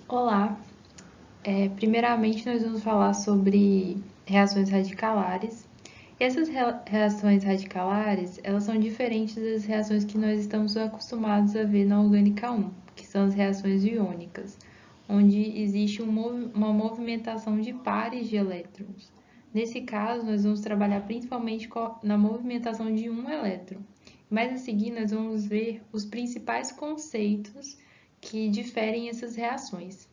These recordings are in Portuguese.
Olá, primeiramente nós vamos falar sobre reações radicalares. Essas reações radicalares, elas são diferentes das reações que nós estamos acostumados a ver na orgânica 1, que são as reações iônicas, onde existe uma movimentação de pares de elétrons. Nesse caso, nós vamos trabalhar principalmente na movimentação de um elétron. Mais a seguir, nós vamos ver os principais conceitos que diferem essas reações.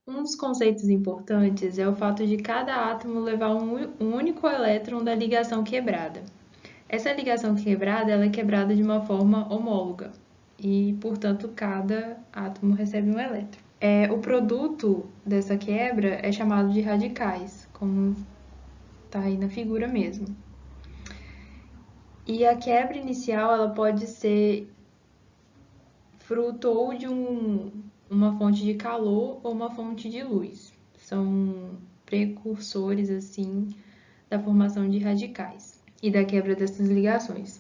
Um dos conceitos importantes é o fato de cada átomo levar um único elétron da ligação quebrada. Essa ligação quebrada ela é quebrada de uma forma homóloga e, portanto, cada átomo recebe um elétron. O produto dessa quebra é chamado de radicais, como está aí na figura mesmo. E a quebra inicial ela pode ser fruto ou de uma fonte de calor ou uma fonte de luz. São precursores assim da formação de radicais e da quebra dessas ligações.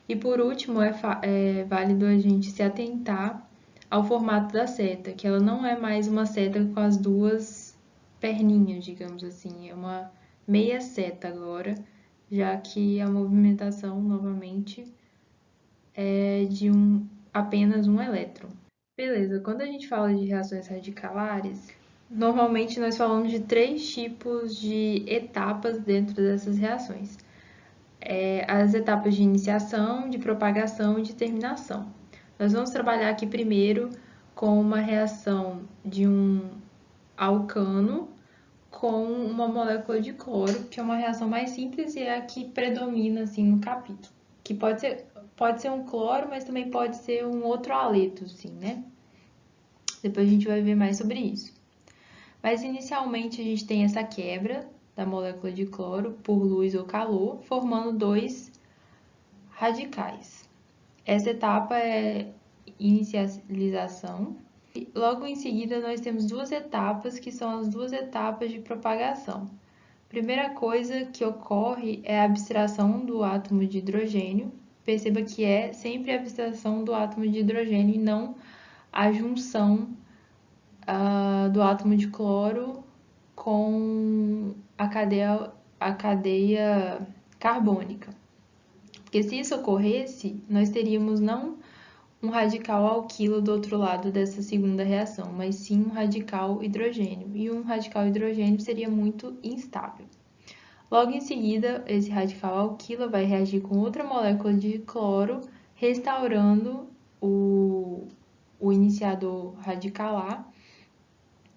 E por último, é válido a gente se atentar ao formato da seta, que ela não é mais uma seta com as duas perninhas, digamos assim, é uma meia seta agora, já que a movimentação, novamente, é de apenas um elétron. Beleza, quando a gente fala de reações radicalares, normalmente nós falamos de três tipos de etapas dentro dessas reações. As etapas de iniciação, de propagação e de terminação. Nós vamos trabalhar aqui primeiro com uma reação de um alcano com uma molécula de cloro, que é uma reação mais simples e é a que predomina assim, no capítulo. Que pode ser um cloro, mas também pode ser um outro haleto, assim, né? Depois a gente vai ver mais sobre isso. Mas inicialmente a gente tem essa quebra da molécula de cloro por luz ou calor, formando dois radicais. Essa etapa é inicialização. E logo em seguida nós temos duas etapas que são as duas etapas de propagação. Primeira coisa que ocorre é a abstração do átomo de hidrogênio. Perceba que é sempre a abstração do átomo de hidrogênio e não a junção do átomo de cloro com a cadeia carbônica. Porque se isso ocorresse, nós teríamos não um radical alquilo do outro lado dessa segunda reação, mas sim um radical hidrogênio. E um radical hidrogênio seria muito instável. Logo em seguida, esse radical alquila vai reagir com outra molécula de cloro, restaurando o iniciador radicalar,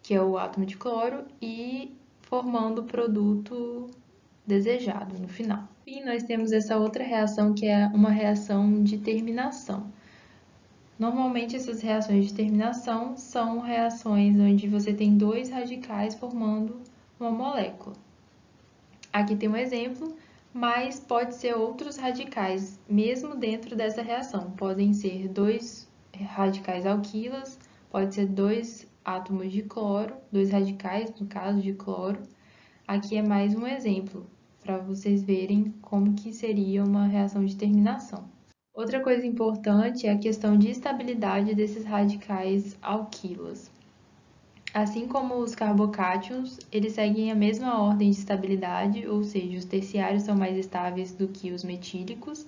que é o átomo de cloro, e formando o produto desejado no final. E nós temos essa outra reação que é uma reação de terminação. Normalmente essas reações de terminação são reações onde você tem dois radicais formando uma molécula. Aqui tem um exemplo, mas pode ser outros radicais, mesmo dentro dessa reação. Podem ser dois radicais alquilas, pode ser dois átomos de cloro, dois radicais, no caso de cloro. Aqui é mais um exemplo, para vocês verem como que seria uma reação de terminação. Outra coisa importante é a questão de estabilidade desses radicais alquilas. Assim como os carbocátions, eles seguem a mesma ordem de estabilidade, ou seja, os terciários são mais estáveis do que os metílicos,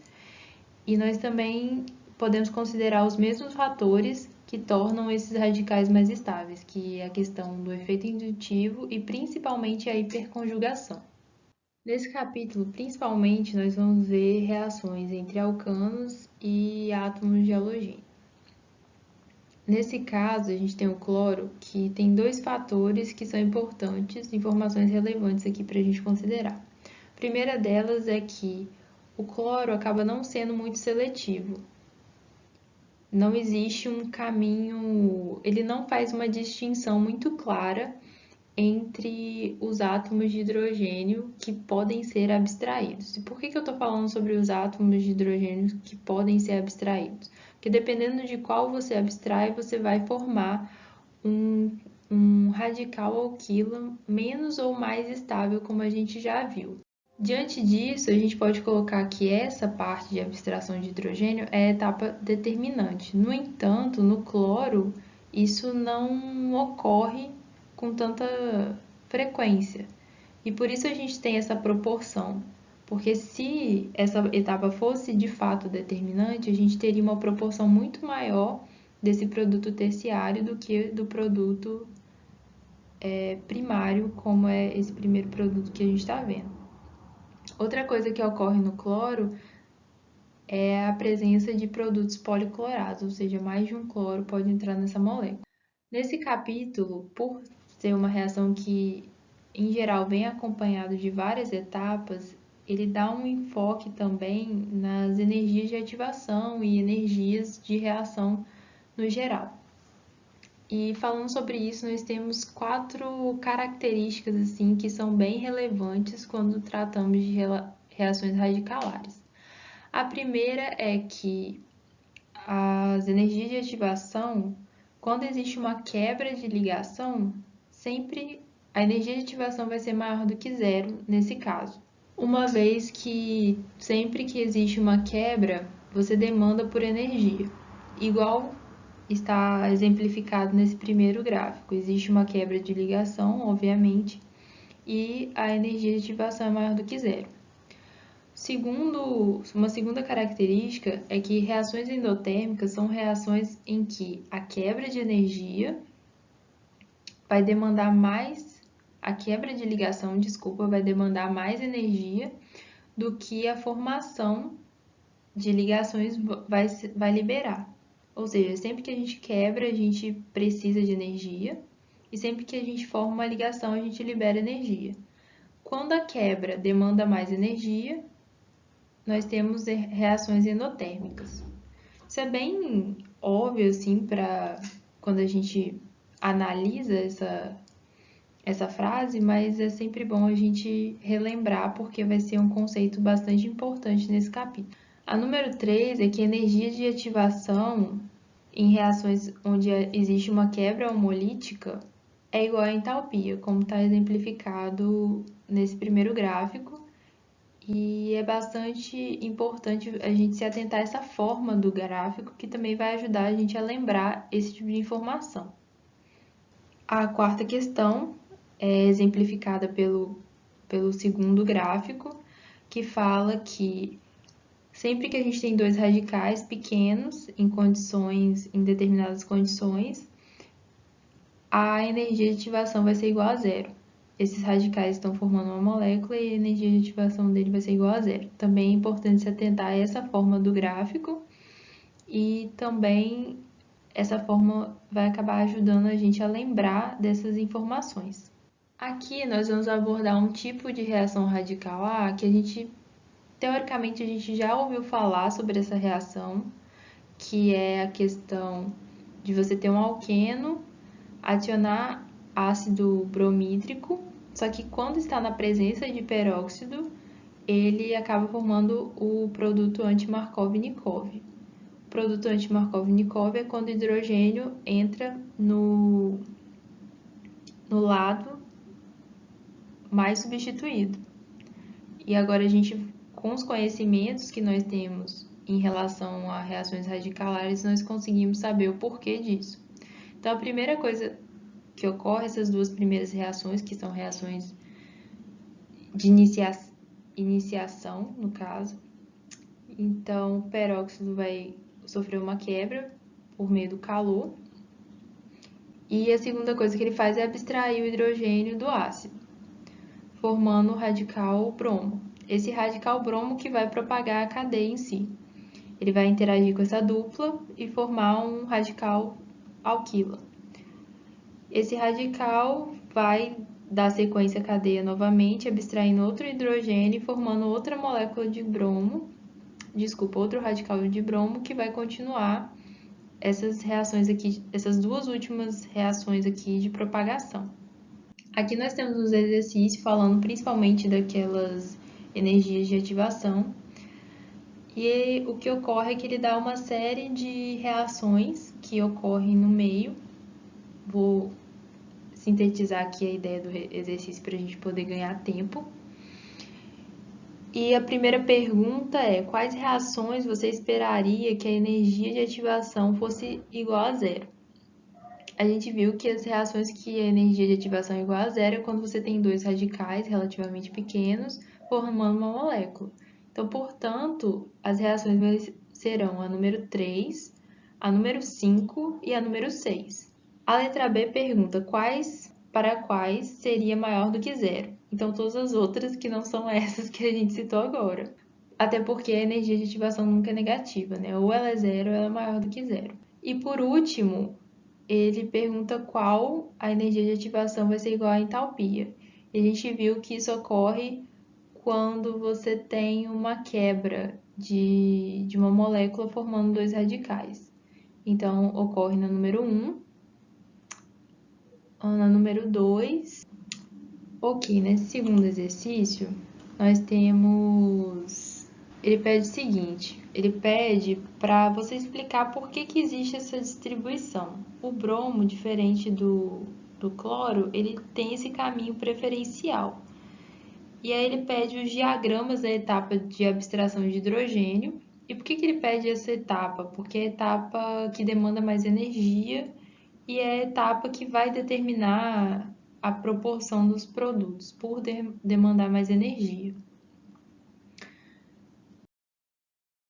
e nós também podemos considerar os mesmos fatores que tornam esses radicais mais estáveis, que é a questão do efeito indutivo e principalmente a hiperconjugação. Nesse capítulo, principalmente, nós vamos ver reações entre alcanos e átomos de halogênio. Nesse caso, a gente tem o cloro, que tem dois fatores que são importantes, informações relevantes aqui para a gente considerar. A primeira delas é que o cloro acaba não sendo muito seletivo. Não existe um caminho, ele não faz uma distinção muito clara entre os átomos de hidrogênio que podem ser abstraídos. E por que eu estou falando sobre os átomos de hidrogênio que podem ser abstraídos? Porque dependendo de qual você abstrai, você vai formar um radical alquila menos ou mais estável, como a gente já viu. Diante disso, a gente pode colocar que essa parte de abstração de hidrogênio é a etapa determinante. No entanto, no cloro, isso não ocorre com tanta frequência. E por isso a gente tem essa proporção. Porque se essa etapa fosse de fato determinante, a gente teria uma proporção muito maior desse produto terciário do que do produto primário, como é esse primeiro produto que a gente está vendo. Outra coisa que ocorre no cloro é a presença de produtos policlorados, ou seja, mais de um cloro pode entrar nessa molécula. Nesse capítulo, por ser uma reação que, em geral, vem acompanhado de várias etapas, ele dá um enfoque também nas energias de ativação e energias de reação no geral. E falando sobre isso, nós temos 4 características assim que são bem relevantes quando tratamos de reações radicalares. A primeira é que as energias de ativação, quando existe uma quebra de ligação, sempre a energia de ativação vai ser maior do que zero nesse caso. Uma vez que sempre que existe uma quebra, você demanda por energia. Igual está exemplificado nesse primeiro gráfico. Existe uma quebra de ligação, obviamente, e a energia de ativação é maior do que zero. Uma segunda característica é que reações endotérmicas são reações em que a quebra de energia vai demandar mais, a quebra de ligação, desculpa, vai demandar mais energia do que a formação de ligações vai liberar. Ou seja, sempre que a gente quebra, a gente precisa de energia, e sempre que a gente forma uma ligação, a gente libera energia. Quando a quebra demanda mais energia, nós temos reações endotérmicas. Isso é bem óbvio, assim, para quando a gente analisa essa frase, mas é sempre bom a gente relembrar, porque vai ser um conceito bastante importante nesse capítulo. A número 3 é que a energia de ativação em reações onde existe uma quebra homolítica é igual à entalpia, como está exemplificado nesse primeiro gráfico. E é bastante importante a gente se atentar a essa forma do gráfico, que também vai ajudar a gente a lembrar esse tipo de informação. A quarta questão é exemplificada pelo segundo gráfico, que fala que sempre que a gente tem dois radicais pequenos em determinadas condições, a energia de ativação vai ser igual a zero. Esses radicais estão formando uma molécula e a energia de ativação dele vai ser igual a zero. Também é importante se atentar a essa forma do gráfico e também essa forma vai acabar ajudando a gente a lembrar dessas informações. Aqui nós vamos abordar um tipo de reação radical A que teoricamente, a gente já ouviu falar sobre essa reação, que é a questão de você ter um alqueno, adicionar ácido bromídrico, só que quando está na presença de peróxido, ele acaba formando o produto anti-Markov-Nikov. O produto anti-Markov-Nikov é quando o hidrogênio entra no lado mais substituído. E agora com os conhecimentos que nós temos em relação a reações radicalares, nós conseguimos saber o porquê disso. Então, a primeira coisa que ocorre, essas duas primeiras reações, que são reações de iniciação, no caso. Então, o peróxido vai sofrer uma quebra por meio do calor. E a segunda coisa que ele faz é abstrair o hidrogênio do ácido, formando o radical bromo. Esse radical bromo que vai propagar a cadeia em si. Ele vai interagir com essa dupla e formar um radical alquila. Esse radical vai dar sequência à cadeia novamente, abstraindo outro hidrogênio e formando outra molécula de bromo, outro radical de bromo que vai continuar essas reações aqui, essas duas últimas reações aqui de propagação. Aqui nós temos os exercícios falando principalmente daquelas energias de ativação. E o que ocorre é que ele dá uma série de reações que ocorrem no meio. Vou sintetizar aqui a ideia do exercício para a gente poder ganhar tempo. E a primeira pergunta é: quais reações você esperaria que a energia de ativação fosse igual a zero? a gente viu que as reações que a energia de ativação é igual a zero é quando você tem dois radicais relativamente pequenos formando uma molécula. Então, portanto, as reações serão a número 3, a número 5 e a número 6. A letra B pergunta para quais seria maior do que zero. Então, todas as outras que não são essas que a gente citou agora. Até porque a energia de ativação nunca é negativa, né? Ou ela é zero ou ela é maior do que zero. E por último, ele pergunta qual a energia de ativação vai ser igual à entalpia. E a gente viu que isso ocorre quando você tem uma quebra de uma molécula formando dois radicais. Então, ocorre na número 1, na número 2. Ok, nesse segundo exercício, nós temos. Ele pede o seguinte: ele pede para você explicar por que existe essa distribuição. O bromo, diferente do cloro, ele tem esse caminho preferencial. E aí ele pede os diagramas da etapa de abstração de hidrogênio. E por que ele pede essa etapa? Porque é a etapa que demanda mais energia e é a etapa que vai determinar a proporção dos produtos por demandar mais energia.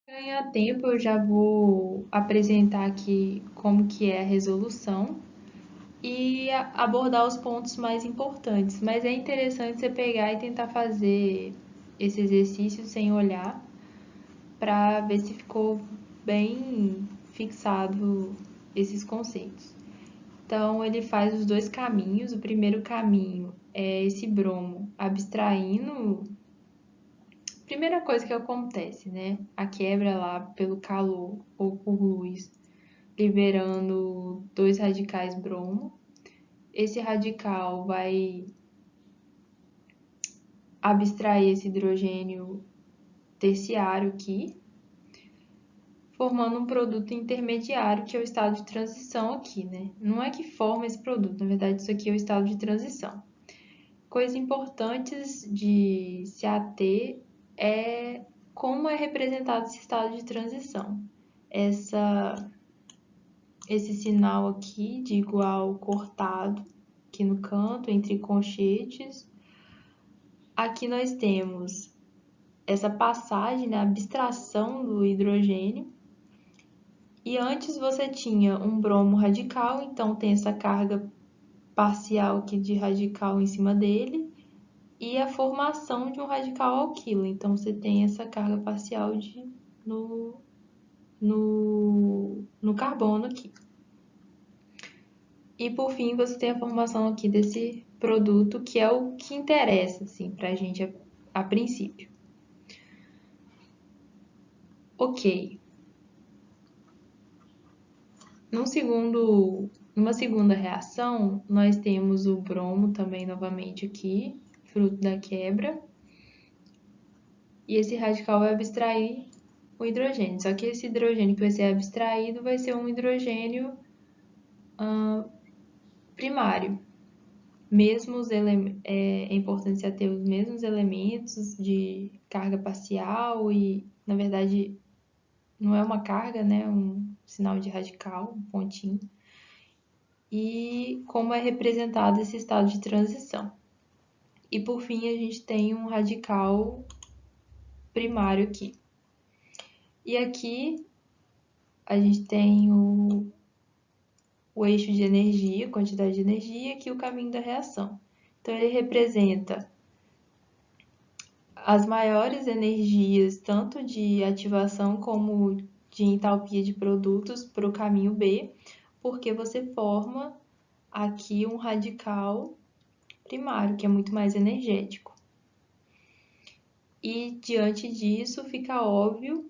Para ganhar tempo, eu já vou apresentar aqui como que é a resolução e abordar os pontos mais importantes. Mas é interessante você pegar e tentar fazer esse exercício sem olhar para ver se ficou bem fixado esses conceitos. Então, ele faz os dois caminhos. O primeiro caminho é esse bromo abstraindo. Primeira coisa que acontece, né? A quebra lá pelo calor ou por luz, liberando dois radicais bromo. Esse radical vai abstrair esse hidrogênio terciário aqui, formando um produto intermediário, que é o estado de transição aqui, né? Não é que forma esse produto, na verdade, isso aqui é o estado de transição. Coisas importantes de se ater é como é representado esse estado de transição. Esse sinal aqui de igual cortado aqui no canto, entre conchetes. Aqui nós temos essa passagem, né, a abstração do hidrogênio. E antes você tinha um bromo radical, então tem essa carga parcial aqui de radical em cima dele, e a formação de um radical alquilo. Então você tem essa carga parcial no carbono aqui. E por fim você tem a formação aqui desse produto, que é o que interessa assim, para a gente a princípio. Ok. Numa segunda reação, nós temos o bromo também novamente aqui, fruto da quebra. E esse radical vai abstrair o hidrogênio. Só que esse hidrogênio que vai ser abstraído vai ser um hidrogênio primário. É importante você ter os mesmos elementos de carga parcial e, na verdade, não é uma carga, né? Um sinal de radical, um pontinho. E como é representado esse estado de transição. E por fim, a gente tem um radical primário aqui. E aqui a gente tem o eixo de energia, quantidade de energia, aqui o caminho da reação. Então, ele representa as maiores energias, tanto de ativação como de entalpia de produtos, para o caminho B, porque você forma aqui um radical primário, que é muito mais energético. E diante disso, fica óbvio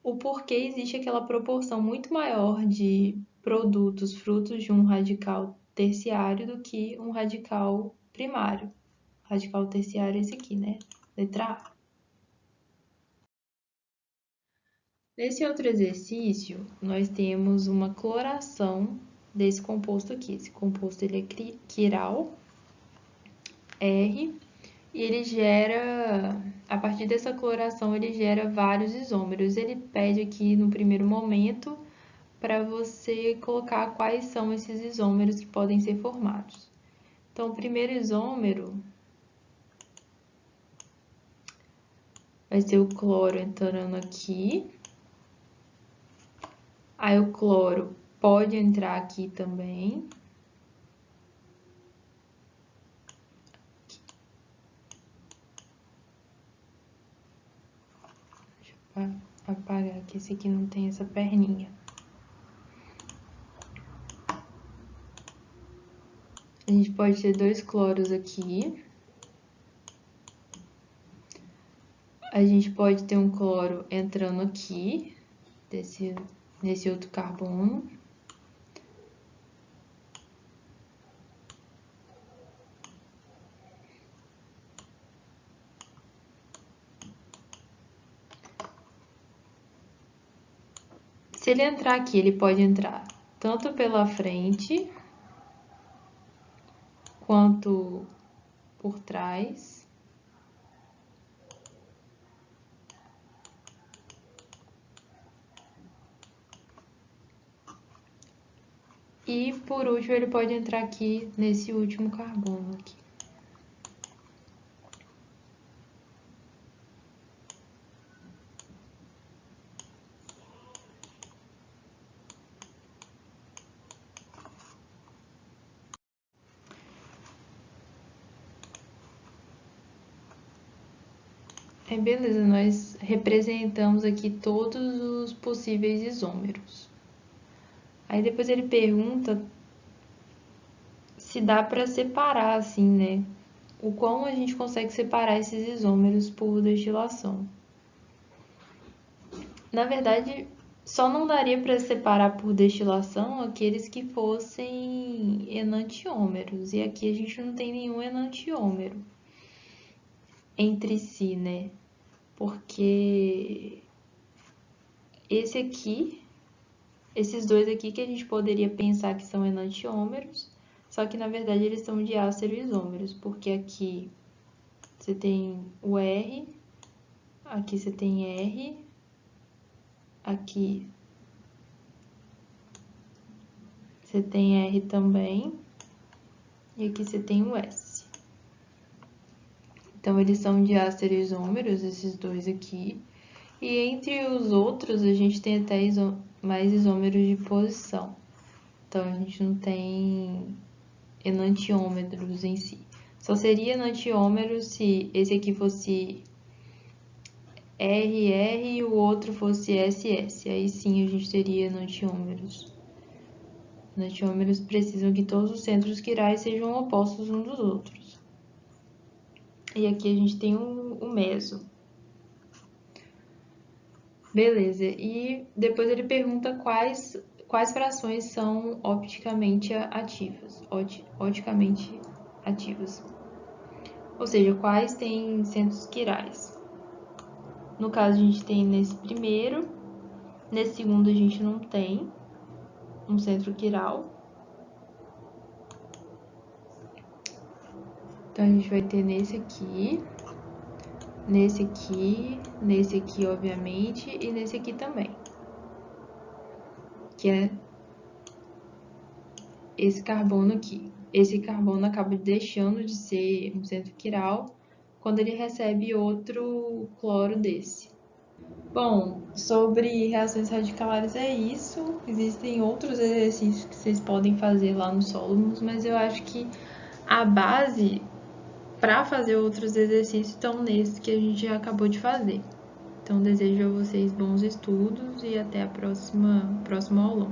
o porquê existe aquela proporção muito maior de produtos frutos de um radical terciário do que um radical primário. O radical terciário é esse aqui, né? Letra A. Nesse outro exercício, nós temos uma cloração desse composto aqui. Esse composto ele é quiral, R, e ele gera, a partir dessa cloração, ele gera vários isômeros. Ele pede aqui no primeiro momento para você colocar quais são esses isômeros que podem ser formados. Então, o primeiro isômero vai ser o cloro entrando aqui. Aí o cloro pode entrar aqui também. Deixa eu apagar que esse aqui não tem essa perninha. A gente pode ter 2 cloros aqui. A gente pode ter um cloro entrando aqui, nesse outro carbono. Se ele entrar aqui, ele pode entrar tanto pela frente quanto por trás. E por último, ele pode entrar aqui nesse último carbono aqui. Beleza, nós representamos aqui todos os possíveis isômeros. Aí depois ele pergunta se dá para separar, assim, né? O quão a gente consegue separar esses isômeros por destilação. Na verdade, só não daria para separar por destilação aqueles que fossem enantiômeros. E aqui a gente não tem nenhum enantiômero entre si, né? Porque esses dois aqui que a gente poderia pensar que são enantiômeros, só que na verdade eles são diastereoisômeros, porque aqui você tem o R, aqui você tem R, aqui você tem R também, e aqui você tem o S. Então, eles são diastereoisômeros, esses dois aqui. E entre os outros, a gente tem até mais isômeros de posição. Então, a gente não tem enantiômeros em si. Só seria enantiômero se esse aqui fosse RR e o outro fosse SS. Aí sim a gente teria enantiômeros. Enantiômeros precisam que todos os centros quirais sejam opostos uns dos outros. E aqui a gente tem o meso. Beleza, e depois ele pergunta quais frações são opticamente ativas. Ou seja, quais têm centros quirais. No caso, a gente tem nesse primeiro, nesse segundo a gente não tem um centro quiral. Então, a gente vai ter nesse aqui, nesse aqui, obviamente, e nesse aqui também. Que é esse carbono aqui. Esse carbono acaba deixando de ser um centro quiral quando ele recebe outro cloro desse. Bom, sobre reações radicalares é isso. Existem outros exercícios que vocês podem fazer lá no Solomons, mas eu acho que a base para fazer outros exercícios estão nesses que a gente já acabou de fazer. Então, desejo a vocês bons estudos e até a próxima aula.